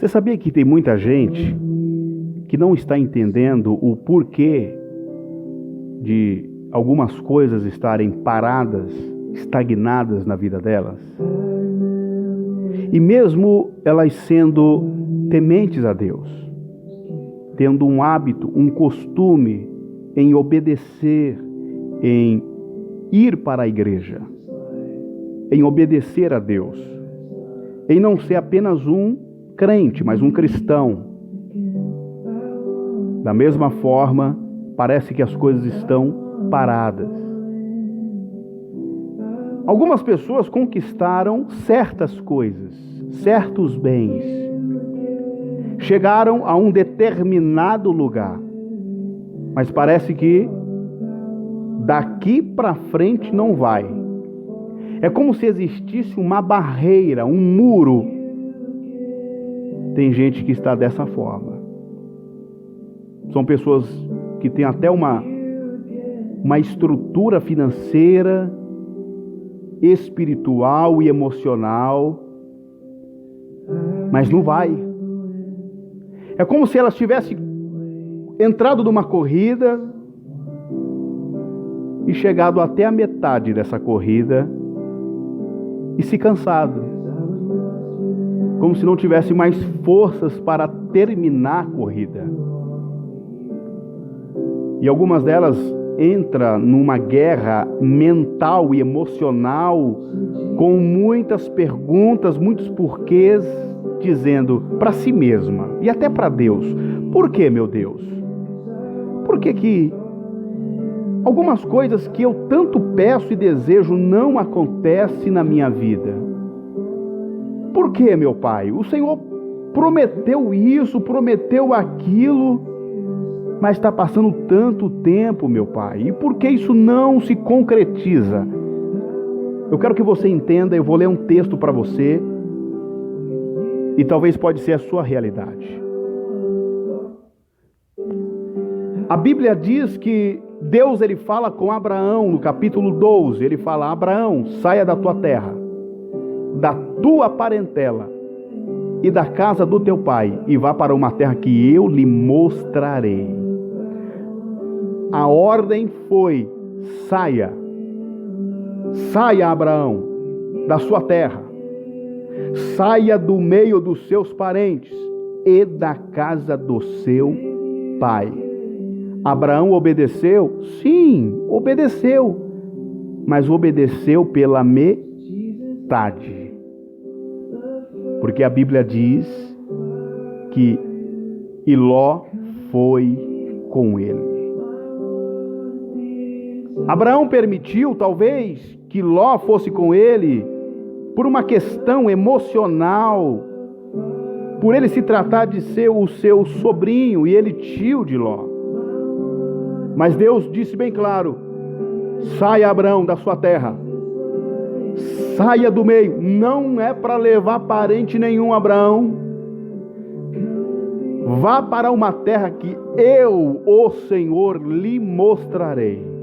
Você sabia que tem muita gente que não está entendendo o porquê de algumas coisas estarem paradas, estagnadas na vida delas? E mesmo elas sendo tementes a Deus, tendo um hábito, um costume em obedecer, em ir para a igreja, em obedecer a Deus, em não ser apenas um crente, mas um cristão. Da mesma forma, parece que as coisas estão paradas. Algumas pessoas conquistaram certas coisas, certos bens, chegaram a um determinado lugar, mas parece que daqui para frente não vai. É como se existisse uma barreira, um muro. Tem gente que está dessa forma. São pessoas que têm até uma estrutura financeira, espiritual e emocional, mas não vai. É como se elas tivessem entrado numa corrida e chegado até a metade dessa corrida e se cansado, como se não tivesse mais forças para terminar a corrida. E algumas delas entram numa guerra mental e emocional, com muitas perguntas, muitos porquês, dizendo para si mesma e até para Deus: por que, meu Deus? Por que algumas coisas que eu tanto peço e desejo não acontecem na minha vida? Por que, meu Pai? O Senhor prometeu isso, prometeu aquilo, mas está passando tanto tempo, meu Pai. E por que isso não se concretiza? Eu quero que você entenda, eu vou ler um texto para você, e talvez pode ser a sua realidade. A Bíblia diz que Deus ele fala com Abraão no capítulo 12. Ele fala: Abraão, saia da tua terra, da tua parentela e da casa do teu pai, e vá para uma terra que eu lhe mostrarei. A ordem foi: saia. Saia, Abraão, da sua terra. Saia do meio dos seus parentes e da casa do seu pai. Abraão obedeceu? Sim, obedeceu. Mas obedeceu pela metade. Porque a Bíblia diz que Ló foi com ele. Abraão permitiu, talvez, que Ló fosse com ele por uma questão emocional, por ele se tratar de ser o seu sobrinho e ele tio de Ló. Mas Deus disse bem claro: saia, Abraão, da sua terra, saia do meio. Não é para levar parente nenhum, Abraão. Vá para uma terra que eu, o Senhor, lhe mostrarei.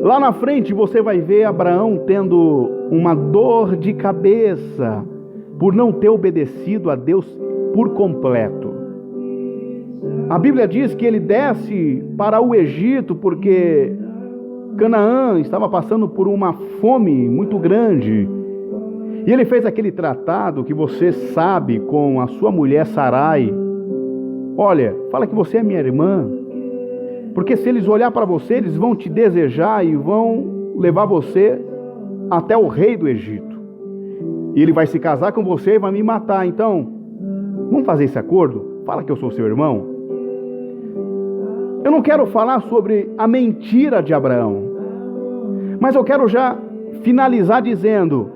Lá na frente você vai ver Abraão tendo uma dor de cabeça por não ter obedecido a Deus por completo. A Bíblia diz que ele desce para o Egito porque Canaã estava passando por uma fome muito grande. E ele fez aquele tratado que você sabe com a sua mulher Sarai. Olha, fala que você é minha irmã, porque se eles olhar para você, eles vão te desejar e vão levar você até o rei do Egito. E ele vai se casar com você e vai me matar. Então, vamos fazer esse acordo? Fala que eu sou seu irmão. Eu não quero falar sobre a mentira de Abraão, mas eu quero já finalizar dizendo: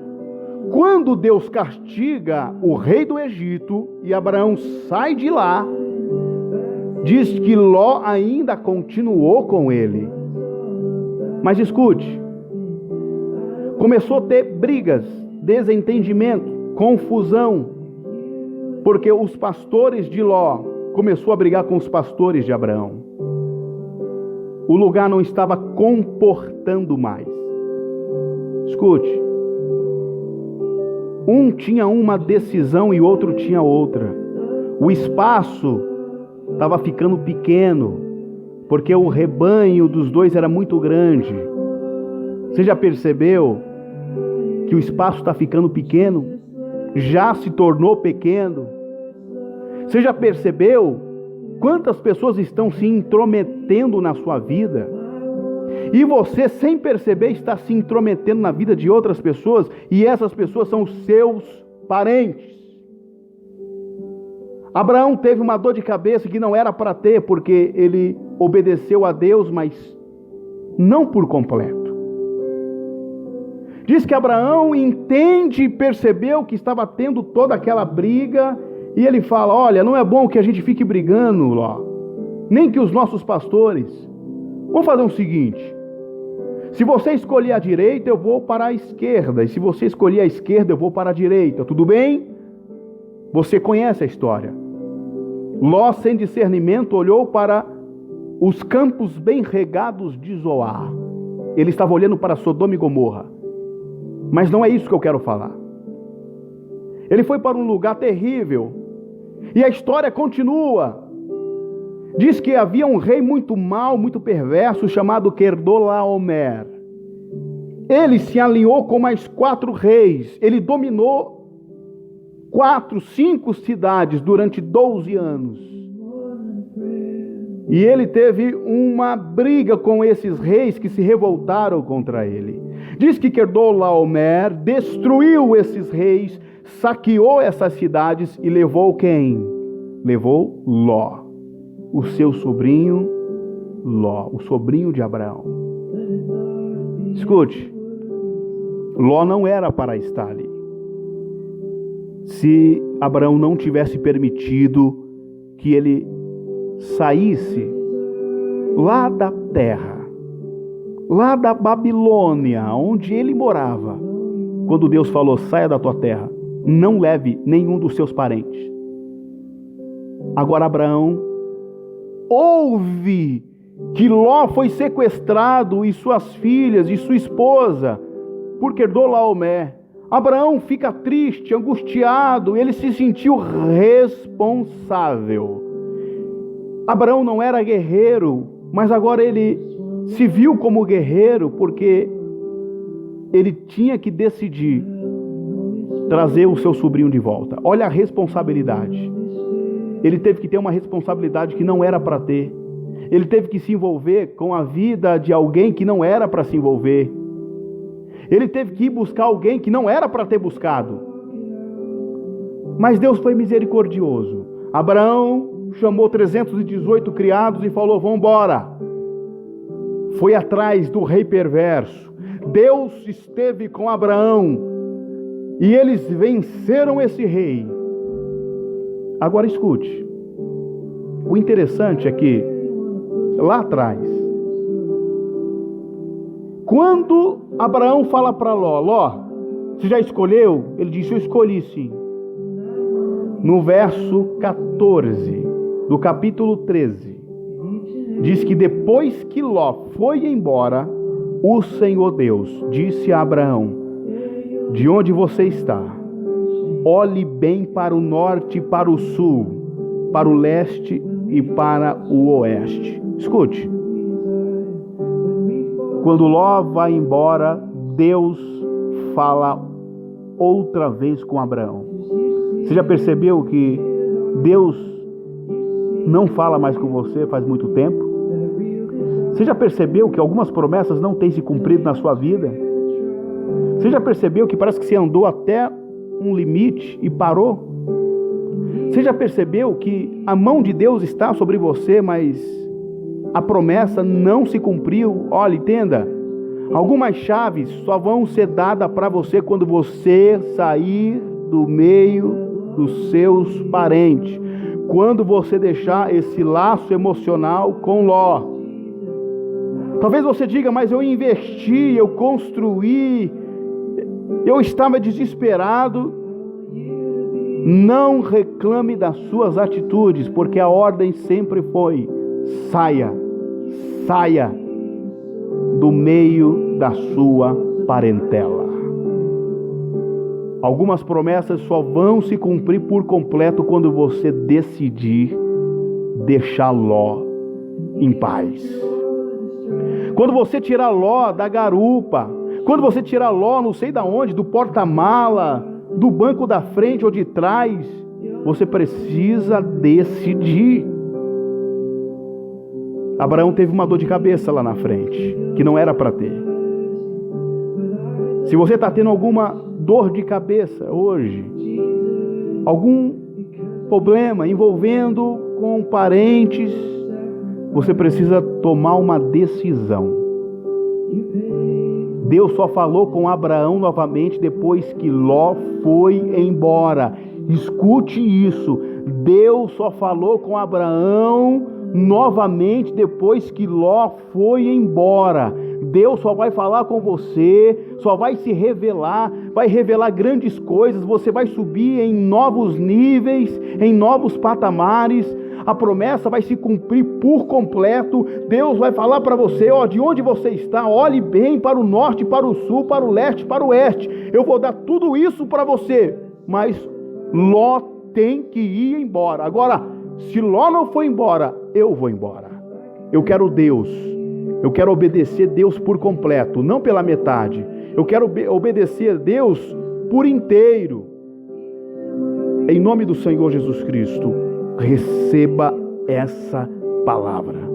quando Deus castiga o rei do Egito e Abraão sai de lá, diz que Ló ainda continuou com ele. Mas escute, começou a ter brigas, desentendimento, confusão, porque os pastores de Ló começou a brigar com os pastores de Abraão. O lugar não estava comportando mais. Escute, Um tinha uma decisão e outro tinha outra. O espaço estava ficando pequeno, porque o rebanho dos dois era muito grande. Você já percebeu que o espaço está ficando pequeno? Já se tornou pequeno? Você já percebeu quantas pessoas estão se intrometendo na sua vida? E você, sem perceber, está se intrometendo na vida de outras pessoas, e essas pessoas são os seus parentes. Abraão teve uma dor de cabeça que não era para ter, porque ele obedeceu a Deus, mas não por completo. Diz que Abraão entende e percebeu que estava tendo toda aquela briga, e ele fala: olha, não é bom que a gente fique brigando, Ló, nem que os nossos pastores. Vamos fazer o seguinte: se você escolher a direita, eu vou para a esquerda, e se você escolher a esquerda, eu vou para a direita, tudo bem? Você conhece a história. Ló, sem discernimento, olhou para os campos bem regados de Zoar. Ele estava olhando para Sodoma e Gomorra. Mas não é isso que eu quero falar. Ele foi para um lugar terrível. E a história continua. Diz que havia um rei muito mau, muito perverso, chamado Quedorlaomer. Ele se alinhou com mais 4 reis. Ele dominou 4, 5 cidades durante 12 anos. E ele teve uma briga com esses reis que se revoltaram contra ele. Diz que Quedorlaomer destruiu esses reis, saqueou essas cidades e levou quem? Levou Ló, o seu sobrinho Ló, o sobrinho de Abraão. Escute, Ló não era para estar ali. Se Abraão não tivesse permitido que ele saísse lá da terra, lá da Babilônia, onde ele morava, quando Deus falou: saia da tua terra, não leve nenhum dos seus parentes. Agora Abraão ouve que Ló foi sequestrado, e suas filhas e sua esposa, por Quedorlaomer. Abraão fica triste, angustiado, ele se sentiu responsável. Abraão não era guerreiro, mas agora ele se viu como guerreiro, porque ele tinha que decidir trazer o seu sobrinho de volta. Olha a responsabilidade. Ele teve que ter uma responsabilidade que não era para ter. Ele teve que se envolver com a vida de alguém que não era para se envolver. Ele teve que ir buscar alguém que não era para ter buscado. Mas Deus foi misericordioso. Abraão chamou 318 criados e falou: vamos embora. Foi atrás do rei perverso. Deus esteve com Abraão e eles venceram esse rei. Agora escute. O interessante é que lá atrás, quando Abraão fala para Ló: Ló, você já escolheu? Ele disse: eu escolhi sim. No verso 14 do capítulo 13, diz que depois que Ló foi embora, o Senhor Deus disse a Abraão: de onde você está? Olhe bem para o norte e para o sul, para o leste e para o oeste. Escute. Quando Ló vai embora, Deus fala outra vez com Abraão. Você já percebeu que Deus não fala mais com você faz muito tempo? Você já percebeu que algumas promessas não têm se cumprido na sua vida? Você já percebeu que parece que você andou até um limite e parou? Você já percebeu que a mão de Deus está sobre você, mas a promessa não se cumpriu? Olha, entenda, algumas chaves só vão ser dadas para você quando você sair do meio dos seus parentes, quando você deixar esse laço emocional com Ló. Talvez você diga: mas eu investi, eu construí, eu estava desesperado. Não reclame das suas atitudes, porque a ordem sempre foi: saia do meio da sua parentela. Algumas promessas só vão se cumprir por completo quando você decidir deixar Ló em paz. Quando você tirar Ló da garupa, quando você tirar Ló não sei da onde, do porta-mala, do banco da frente ou de trás, você precisa decidir. Abraão teve uma dor de cabeça lá na frente, que não era para ter. Se você está tendo alguma dor de cabeça hoje, algum problema envolvendo com parentes, você precisa tomar uma decisão. Deus só falou com Abraão novamente depois que Ló foi embora. Escute isso. Deus só falou com Abraão novamente depois que Ló foi embora. Deus só vai falar com você, só vai se revelar, vai revelar grandes coisas, você vai subir em novos níveis, em novos patamares. A promessa vai se cumprir por completo. Deus vai falar para você, de onde você está, olhe bem para o norte, para o sul, para o leste, para o oeste. Eu vou dar tudo isso para você, mas Ló tem que ir embora. Agora, se Ló não for embora, eu vou embora. Eu quero Deus. Eu quero obedecer Deus por completo, não pela metade. Eu quero obedecer Deus por inteiro. Em nome do Senhor Jesus Cristo, receba essa palavra.